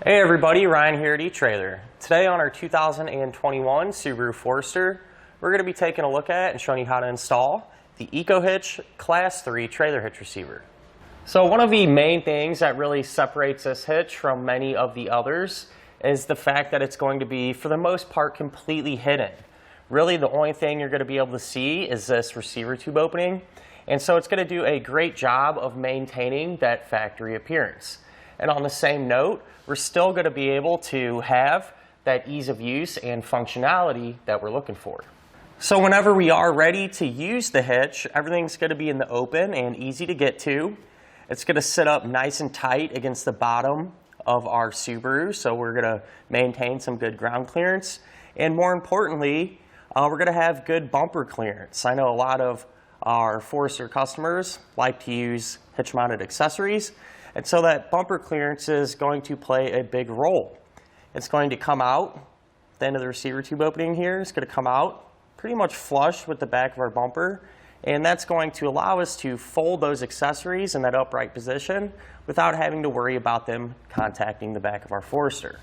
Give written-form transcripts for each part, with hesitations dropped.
Hey everybody, Ryan here at eTrailer. Today on our 2021 Subaru Forester, we're going to be taking a look at and showing you how to install the EcoHitch Class 3 trailer hitch receiver. So one of the main things that really separates this hitch from many of the others is the fact that it's going to be, for the most part, completely hidden. Really, the only thing you're going to be able to see is this receiver tube opening, and so it's going to do a great job of maintaining that factory appearance. And on the same note, we're still going to be able to have that ease of use and functionality that we're looking for. So whenever we are ready to use the hitch, everything's going to be in the open and easy to get to. It's going to sit up nice and tight against the bottom of our Subaru, so we're going to maintain some good ground clearance. And more importantly, we're going to have good bumper clearance. I know a lot of our Forester customers like to use hitch-mounted accessories, and so that bumper clearance is going to play a big role. It's going to come out, the end of the receiver tube opening here, it's going to come out pretty much flush with the back of our bumper, and that's going to allow us to fold those accessories in that upright position without having to worry about them contacting the back of our Forester.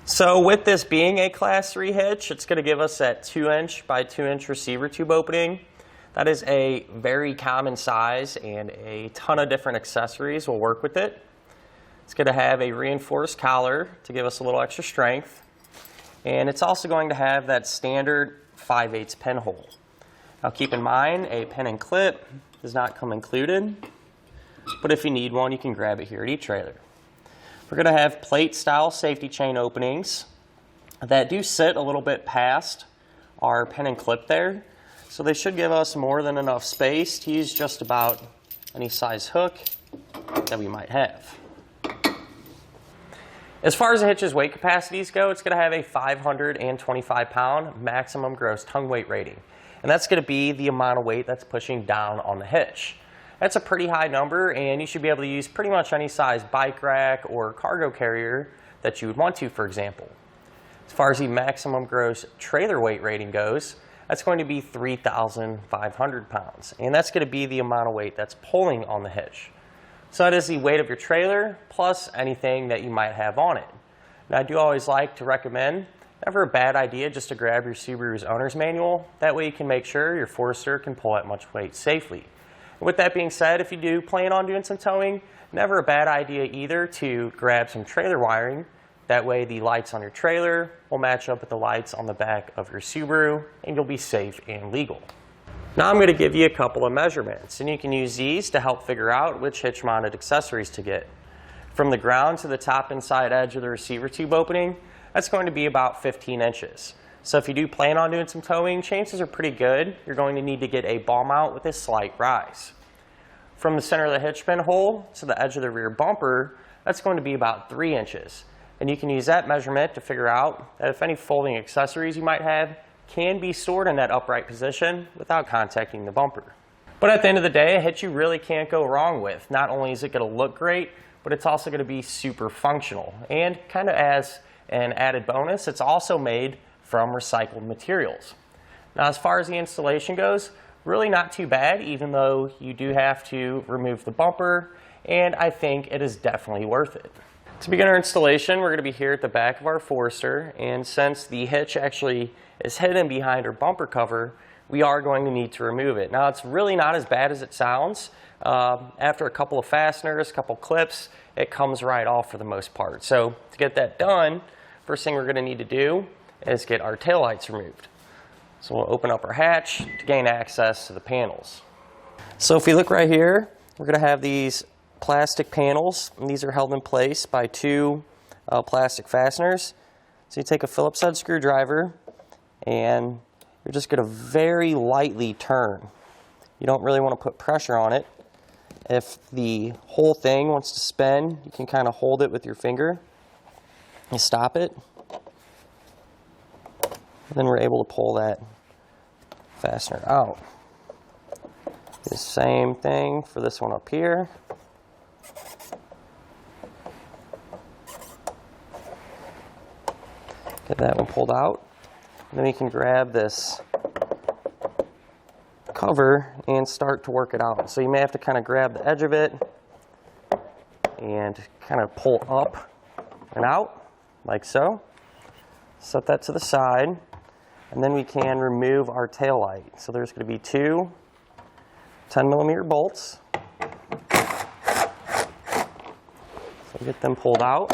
So with this being a Class 3 hitch, it's going to give us that 2" by 2" receiver tube opening. That is a very common size, and a ton of different accessories will work with it. It's going to have a reinforced collar to give us a little extra strength, and it's also going to have that standard 5/8 pinhole. Now keep in mind, a pin and clip does not come included, but if you need one, you can grab it here at eTrailer. We're going to have plate-style safety chain openings that do sit a little bit past our pin and clip there. So they should give us more than enough space to use just about any size hook that we might have. As far as the hitch's weight capacities go, it's going to have a 525-pound maximum gross tongue weight rating. And that's going to be the amount of weight that's pushing down on the hitch. That's a pretty high number, and you should be able to use pretty much any size bike rack or cargo carrier that you would want to, for example. As far as the maximum gross trailer weight rating goes, that's going to be 3,500 pounds, and that's going to be the amount of weight that's pulling on the hitch. So that is the weight of your trailer plus anything that you might have on it. Now I do always like to recommend, never a bad idea just to grab your Subaru's owner's manual. That way you can make sure your Forester can pull that much weight safely. And with that being said, if you do plan on doing some towing, never a bad idea either to grab some trailer wiring. That way the lights on your trailer will match up with the lights on the back of your Subaru, and you'll be safe and legal. Now I'm going to give you a couple of measurements, and you can use these to help figure out which hitch-mounted accessories to get. From the ground to the top inside edge of the receiver tube opening, that's going to be about 15 inches. So if you do plan on doing some towing, chances are pretty good you're going to need to get a ball mount with a slight rise. From the center of the hitch pin hole to the edge of the rear bumper, that's going to be about 3 inches. And you can use that measurement to figure out that if any folding accessories you might have can be stored in that upright position without contacting the bumper. But at the end of the day, a hitch you really can't go wrong with. Not only is it going to look great, but it's also going to be super functional. And kind of as an added bonus, it's also made from recycled materials. Now as far as the installation goes, really not too bad, even though you do have to remove the bumper, and I think it is definitely worth it. To begin our installation, we're going to be here at the back of our Forester, and since the hitch actually is hidden behind our bumper cover, we are going to need to remove it. Now it's really not as bad as it sounds. After a couple of fasteners, a couple clips, it comes right off for the most part. So to get that done, first thing we're going to need to do is get our taillights removed. So we'll open up our hatch to gain access to the panels. So if we look right here, we're going to have these plastic panels, and these are held in place by two plastic fasteners. So you take a Phillips head screwdriver and you're just going to very lightly turn. You don't really want to put pressure on it. If the whole thing wants to spin, you can kind of hold it with your finger and stop it. And then we're able to pull that fastener out. The same thing for this one up here. Get that one pulled out. And then you can grab this cover and start to work it out. So you may have to kind of grab the edge of it and kind of pull up and out, like so. Set that to the side, and then we can remove our tail light. So there's going to be two 10mm bolts. So get them pulled out.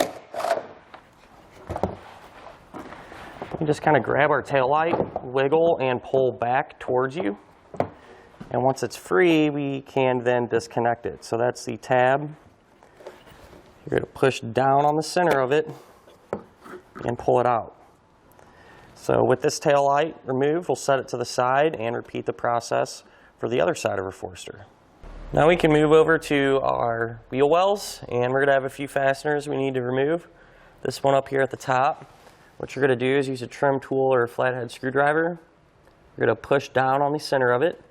We just kind of grab our tail light, wiggle, and pull back towards you. And once it's free, we can then disconnect it. So that's the tab. You're going to push down on the center of it and pull it out. So with this tail light removed, we'll set it to the side and repeat the process for the other side of our Forester. Now we can move over to our wheel wells, and we're going to have a few fasteners we need to remove. This one up here at the top. What you're going to do is use a trim tool or a flathead screwdriver. You're going to push down on the center of it,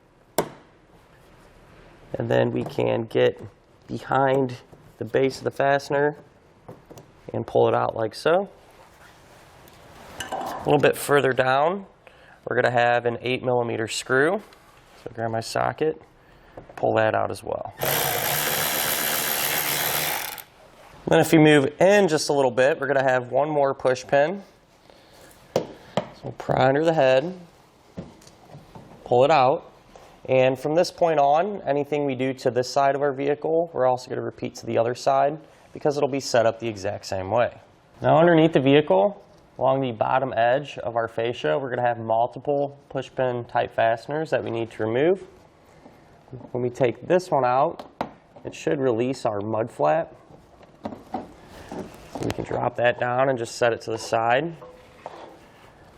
and then we can get behind the base of the fastener and pull it out like so. A little bit further down, we're going to have an 8mm screw. So grab my socket, pull that out as well. Then if you move in just a little bit, we're going to have one more push pin. So we'll pry under the head, pull it out, and from this point on, anything we do to this side of our vehicle, we're also going to repeat to the other side because it'll be set up the exact same way. Now underneath the vehicle, along the bottom edge of our fascia, we're going to have multiple push pin type fasteners that we need to remove. When we take this one out, it should release our mud flap. So we can drop that down and just set it to the side.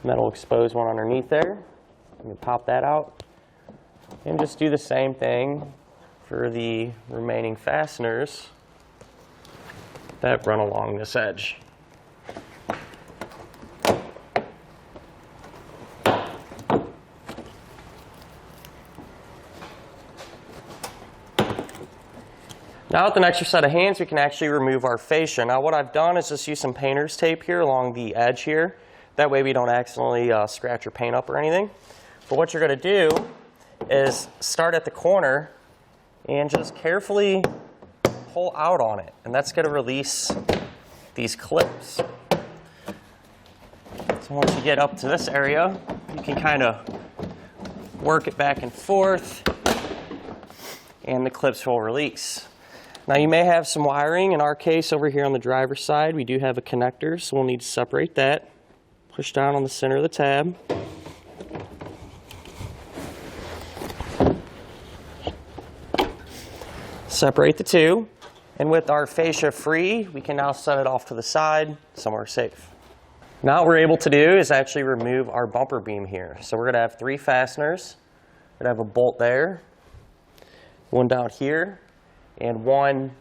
Metal exposed one underneath there. We can pop that out and just do the same thing for the remaining fasteners that run along this edge. Now with an extra set of hands, we can actually remove our fascia. Now what I've done is just use some painter's tape here along the edge here. That way we don't accidentally scratch or paint up or anything. But what you're going to do is start at the corner and just carefully pull out on it. And that's going to release these clips. So once you get up to this area, you can kind of work it back and forth, and the clips will release. Now you may have some wiring. In our case over here on the driver's side, we do have a connector, so we'll need to separate that. Push down on the center of the tab. Separate the two, and with our fascia free, we can now set it off to the side, somewhere safe. Now what we're able to do is actually remove our bumper beam here. So we're going to have three fasteners. We're going to have a bolt there, one down here, and one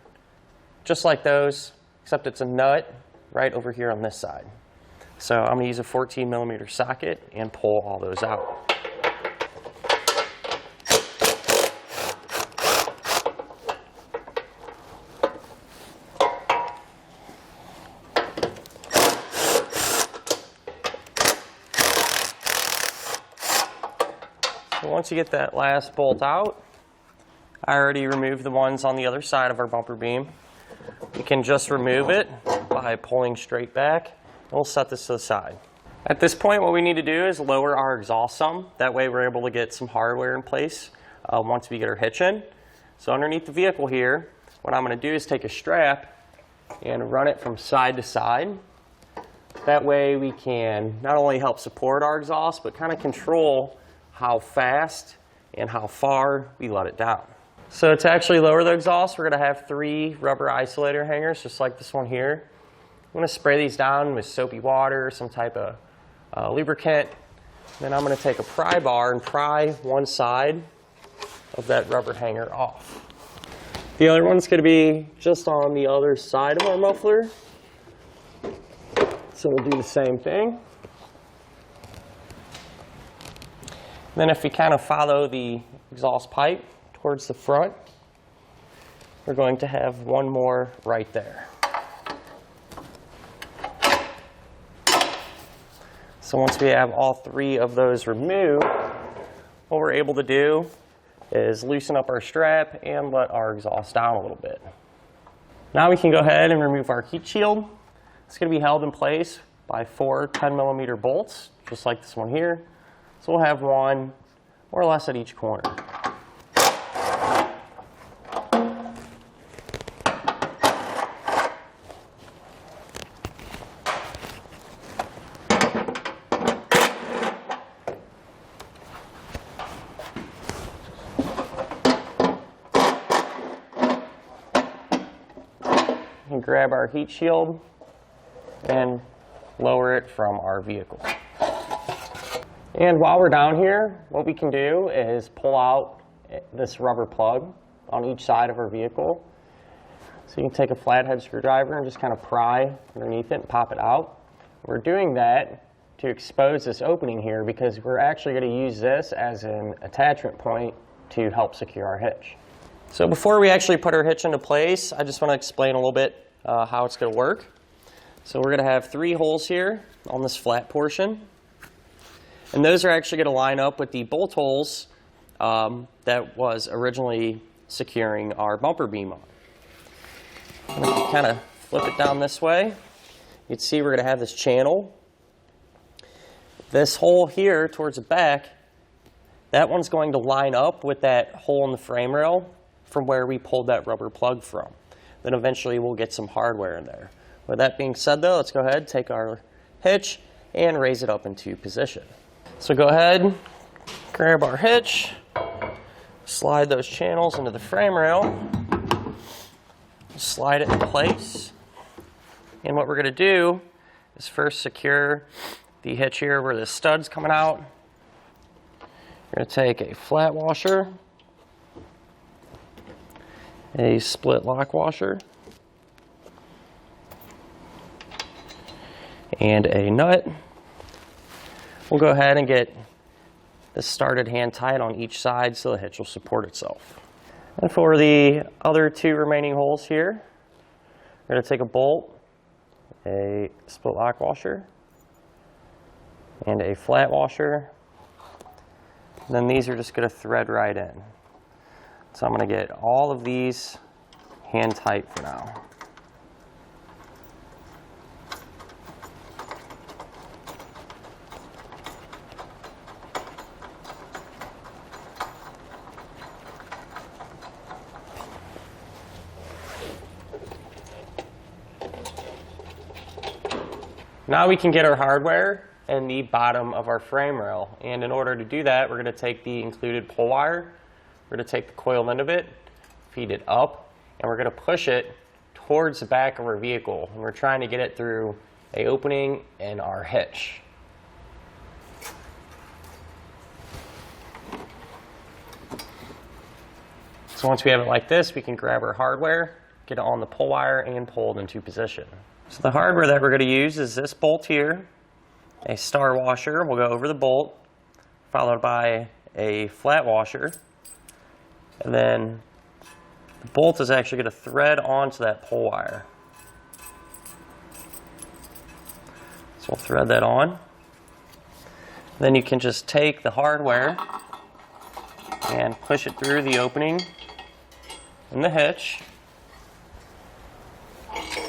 just like those, except it's a nut right over here on this side. So I'm going to use a 14mm socket and pull all those out. So once you get that last bolt out, I already removed the ones on the other side of our bumper beam. You can just remove it by pulling straight back, and we'll set this to the side. At this point, what we need to do is lower our exhaust some. That way we're able to get some hardware in place once we get our hitch in. So underneath the vehicle here, what I'm going to do is take a strap and run it from side to side. That way we can not only help support our exhaust, but kind of control how fast and how far we let it down. So to actually lower the exhaust, we're going to have three rubber isolator hangers, just like this one here. I'm going to spray these down with soapy water, some type of lubricant. Then I'm going to take a pry bar and pry one side of that rubber hanger off. The other one's going to be just on the other side of our muffler. So we'll do the same thing. Then if we kind of follow the exhaust pipe towards the front, we're going to have one more right there. So once we have all three of those removed, what we're able to do is loosen up our strap and let our exhaust down a little bit. Now we can go ahead and remove our heat shield. It's going to be held in place by 4 10mm bolts, just like this one here. So we'll have one more or less at each corner. And grab our heat shield and lower it from our vehicle. And while we're down here, what we can do is pull out this rubber plug on each side of our vehicle. So you can take a flathead screwdriver and just kind of pry underneath it and pop it out. We're doing that to expose this opening here because we're actually going to use this as an attachment point to help secure our hitch. So before we actually put our hitch into place, I just want to explain a little bit how it's going to work. So we're going to have 3 holes here on this flat portion. And those are actually going to line up with the bolt holes that was originally securing our bumper beam on. And if you kind of flip it down this way, you can see we're going to have this channel. This hole here towards the back, that one's going to line up with that hole in the frame rail from where we pulled that rubber plug from. Then eventually we'll get some hardware in there. With that being said though, let's go ahead, take our hitch and raise it up into position. So go ahead, grab our hitch, slide those channels into the frame rail, slide it in place. And what we're going to do is first secure the hitch here where the stud's coming out. We're going to take a flat washer, a split lock washer, and a nut. We'll go ahead and get this started hand tight on each side so the hitch will support itself. And for the other 2 remaining holes here, we're going to take a bolt, a split lock washer, and a flat washer. And then these are just going to thread right in. So I'm going to get all of these hand tight for now. Now we can get our hardware in the bottom of our frame rail. And in order to do that, we're going to take the included pull wire, we're going to take the coil end of it, feed it up, and we're going to push it towards the back of our vehicle. And we're trying to get it through an opening in our hitch. So once we have it like this, we can grab our hardware, get it on the pull wire, and pull it into position. So the hardware that we're going to use is this bolt here, a star washer. We'll go over the bolt, followed by a flat washer. And then the bolt is actually going to thread onto that pull wire. So we'll thread that on. Then you can just take the hardware and push it through the opening in the hitch.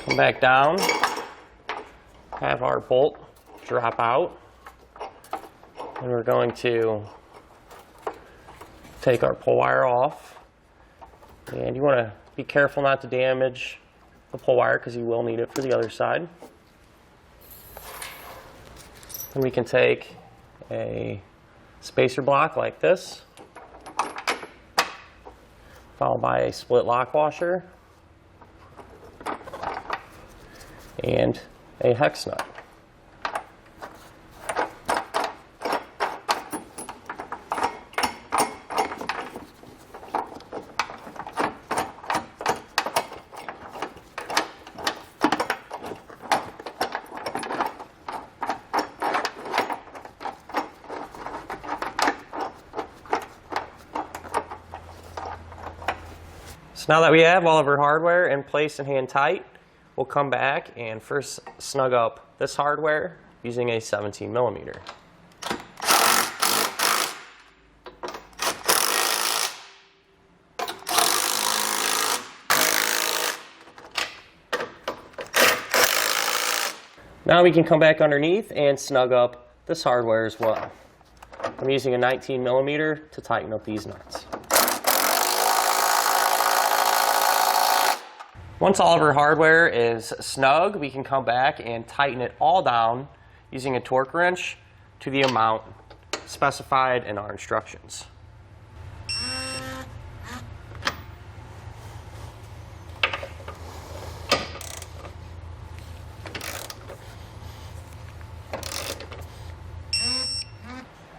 Come back down, have our bolt drop out, and we're going to take our pull wire off. And you want to be careful not to damage the pull wire because you will need it for the other side. And we can take a spacer block like this, followed by a split lock washer and a hex nut. So now that we have all of our hardware in place and hand tight, we'll come back and first snug up this hardware using a 17mm. Now we can come back underneath and snug up this hardware as well. I'm using a 19mm to tighten up these nuts. Once all of our hardware is snug, we can come back and tighten it all down using a torque wrench to the amount specified in our instructions.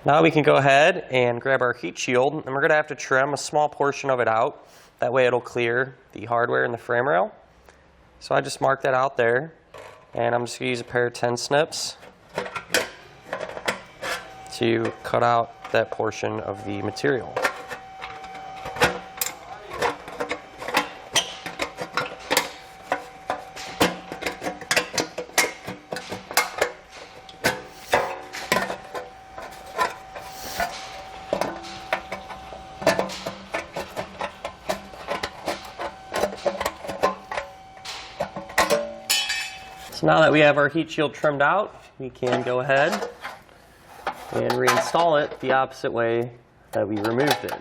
Now we can go ahead and grab our heat shield, and we're going to have to trim a small portion of it out. That way it'll clear the hardware and the frame rail. So I just marked that out there, and I'm just going to use a pair of 10 snips to cut out that portion of the material. So now that we have our heat shield trimmed out, we can go ahead and reinstall it the opposite way that we removed it.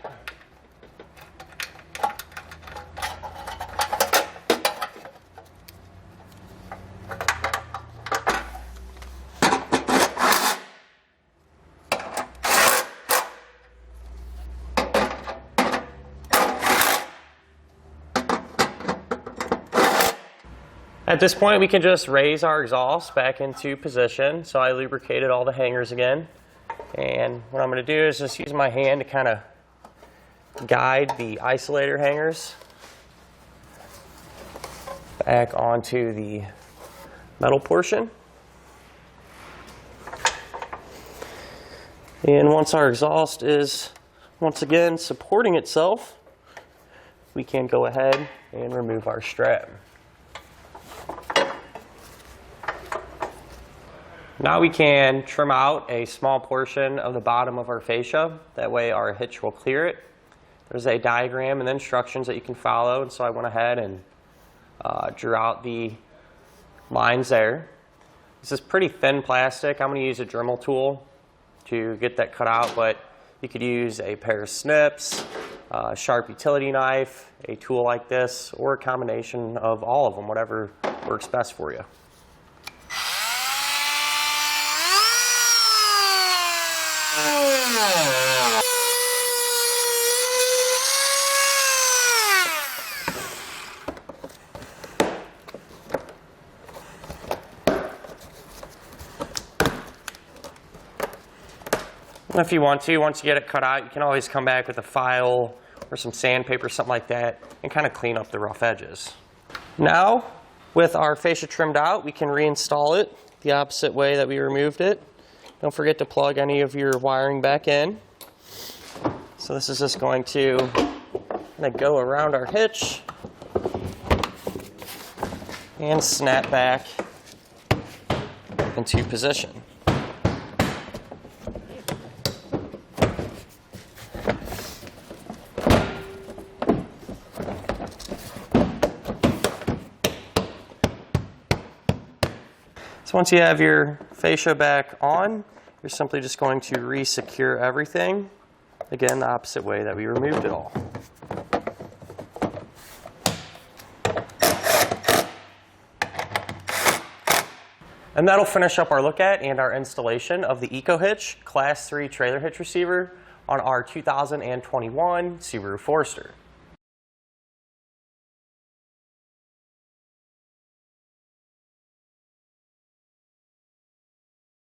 At this point, we can just raise our exhaust back into position. So I lubricated all the hangers again. And what I'm going to do is just use my hand to kind of guide the isolator hangers back onto the metal portion. And once our exhaust is once again supporting itself, we can go ahead and remove our strap. Now we can trim out a small portion of the bottom of our fascia. That way our hitch will clear it. There's a diagram and instructions that you can follow, and so I went ahead and drew out the lines there. This is pretty thin plastic. I'm going to use a Dremel tool to get that cut out, but you could use a pair of snips, a sharp utility knife, a tool like this, or a combination of all of them, whatever works best for you. If you want to, once you get it cut out, you can always come back with a file or some sandpaper, something like that, and kind of clean up the rough edges. Now, with our fascia trimmed out, we can reinstall it the opposite way that we removed it. Don't forget to plug any of your wiring back in. So this is just going to kind of go around our hitch and snap back into position. So once you have your fascia back on, you're simply just going to re-secure everything. Again, the opposite way that we removed it all. And that'll finish up our look at and our installation of the EcoHitch Class 3 trailer hitch receiver on our 2021 Subaru Forester.